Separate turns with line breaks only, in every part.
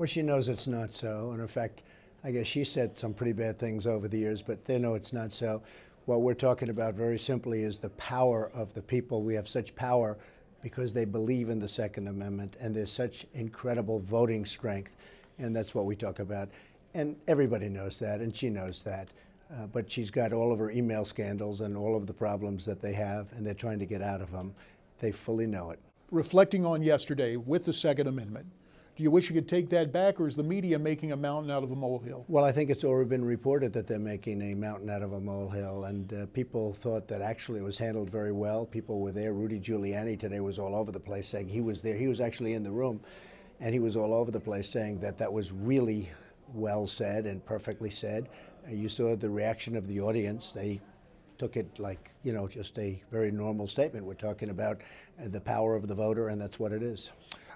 Well, she knows it's not so. And in fact, I guess she said some pretty bad things over the years, but they know it's not so. What we're talking about very simply is the power of the people. We have such power because they believe in the Second Amendment, and there's such incredible voting strength, and that's what we talk about. And everybody knows that, and she knows that. But she's got all of her email scandals and all of the problems that they have, and they're trying to get out of them. They fully know it.
Reflecting on yesterday with the Second Amendment, do you wish you could take that back, or is the media making a mountain out of a molehill?
Well, I think it's already been reported that they're making a mountain out of a molehill, and people thought that actually it was handled very well. People were there. Rudy Giuliani today was all over the place saying he was there. He was actually in the room, and he was all over the place saying that that was really well said and perfectly said. You saw the reaction of the audience. They took it like, you know, just a very normal statement. We're talking about the power of the voter, and that's what it is.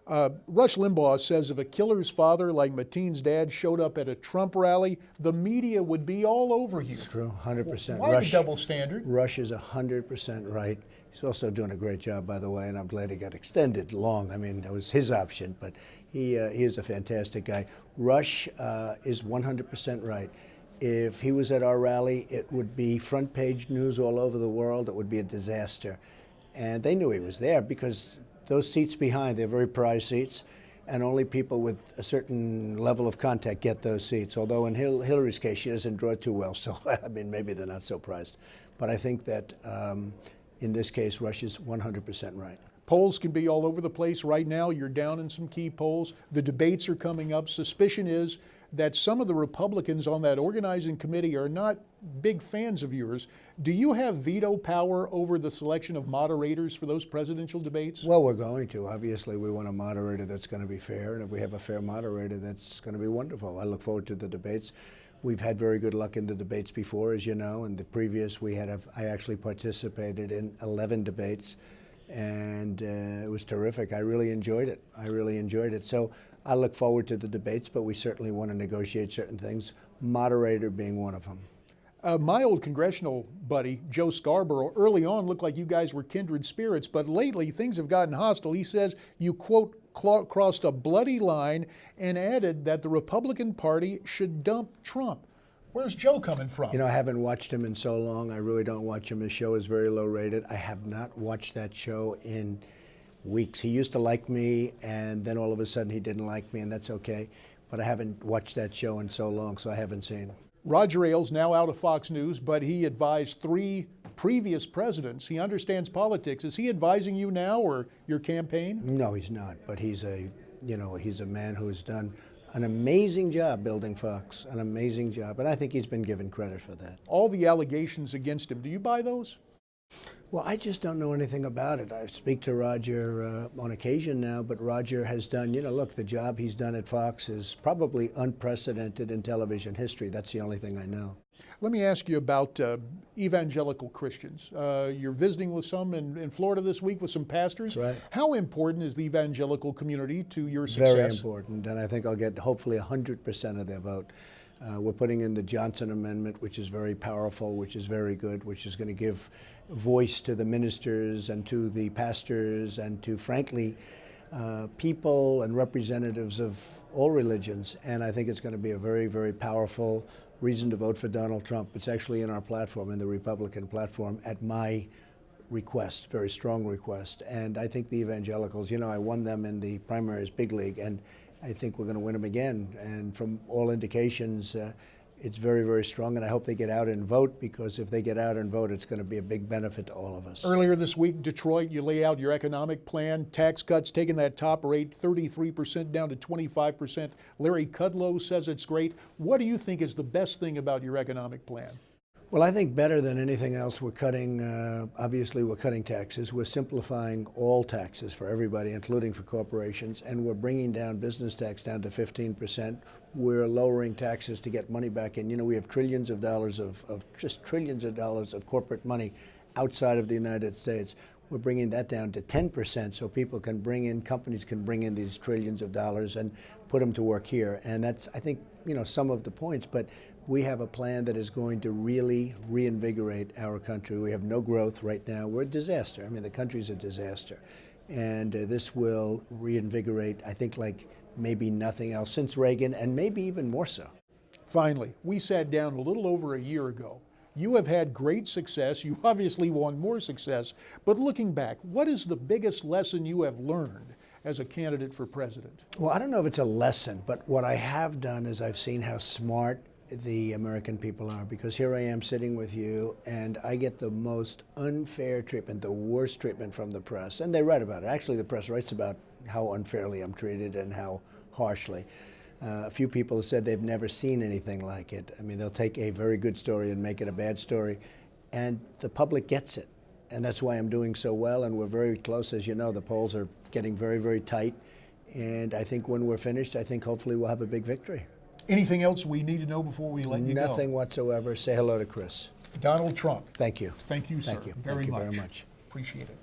Rush Limbaugh says if a killer's father, like Mateen's dad, showed up at a Trump rally, the media would be all over you.
It's true, 100%.
Why the double standard?
Rush is 100% right. He's also doing a great job, by the way, and I'm glad he got extended long. I mean, that was his option, but he is a fantastic guy. Rush is 100% right. If he was at our rally, it would be front page news all over the world. It would be a disaster. And they knew he was there because those seats behind, they're very prized seats, and only people with a certain level of contact get those seats. Although in Hillary's case, she doesn't draw too well, so I mean, maybe they're not so prized. But I think that in this case, Rush is 100% right.
Polls can be all over the place right now. You're down in some key polls. The debates are coming up. Suspicion is that some of the Republicans on that organizing committee are not big fans of yours. Do you have veto power over the selection of moderators for those presidential debates?
Well, we're going to. Obviously, we want a moderator that's going to be fair, and if we have a fair moderator, that's going to be wonderful. I look forward to the debates. We've had very good luck in the debates before, as you know. In the previous, I actually participated in 11 debates, and it was terrific. I really enjoyed it. So I look forward to the debates, but we certainly want to negotiate certain things, moderator being one of them.
My old congressional buddy, Joe Scarborough, early on looked like you guys were kindred spirits, but lately things have gotten hostile. He says you, quote, crossed a bloody line and added that the Republican Party should dump Trump. Where's Joe coming from?
You know, I haven't watched him in so long. I really don't watch him. His show is very low rated. I have not watched that show in weeks. He used to like me, and then all of a sudden he didn't like me, and that's okay. But I haven't watched that show in so long, so I haven't seen.
Roger Ailes, now out of Fox News, but he advised 3 previous presidents. He understands politics. Is he advising you now or your campaign?
No, he's not. But he's a man who's done an amazing job building Fox, an amazing job. And I think he's been given credit for that.
All the allegations against him, do you buy those?
Well, I just don't know anything about it. I speak to Roger on occasion now, but Roger has done, look, the job he's done at Fox is probably unprecedented in television history. That's the only thing I know.
Let me ask you about evangelical Christians. You're visiting with some in Florida this week with some pastors.
That's right.
How important is the evangelical community to your success?
Very important, and I think I'll get hopefully 100% of their vote. We're putting in the Johnson Amendment, which is very powerful, which is very good, which is going to give voice to the ministers and to the pastors and to, frankly, people and representatives of all religions. And I think it's going to be a very, very powerful reason to vote for Donald Trump. It's actually in our platform, in the Republican platform, at my request, very strong request. And I think the evangelicals, I won them in the primaries big league, and I think we're going to win them again. And from all indications, it's very, very strong, and I hope they get out and vote, because if they get out and vote, it's going to be a big benefit to all of us.
Earlier this week, Detroit, you lay out your economic plan, tax cuts, taking that top rate 33% down to 25%. Larry Kudlow says it's great. What do you think is the best thing about your economic plan?
Well, I think better than anything else, we're cutting, obviously we're cutting taxes. We're simplifying all taxes for everybody, including for corporations, and we're bringing down business tax down to 15%. We're lowering taxes to get money back in. We have trillions of dollars just trillions of dollars of corporate money outside of the United States. We're bringing that down to 10% so people can companies can bring in these trillions of dollars and put them to work here. And that's, I think, some of the points, but we have a plan that is going to really reinvigorate our country. We have no growth right now. We're a disaster. I mean, the country's a disaster. And this will reinvigorate, I think, like maybe nothing else since Reagan, and maybe even more so.
Finally, we sat down a little over a year ago. You have had great success. You obviously want more success. But looking back, what is the biggest lesson you have learned as a candidate for president?
Well, I don't know if it's a lesson, but what I have done is I've seen how smart the American people are, because here I am sitting with you and I get the most unfair treatment, the worst treatment from the press. And they write about it. Actually, the press writes about how unfairly I'm treated and how harshly. A few people have said they've never seen anything like it. I mean, they'll take a very good story and make it a bad story, and the public gets it. And that's why I'm doing so well, and we're very close. As you know, the polls are getting very, very tight. And I think when we're finished, I think hopefully we'll have a big victory.
Anything else we need to know before we let you go?
Nothing whatsoever. Say hello to Chris.
Donald Trump.
Thank you.
Thank you, sir.
Thank you. Thank you very much.
Appreciate it.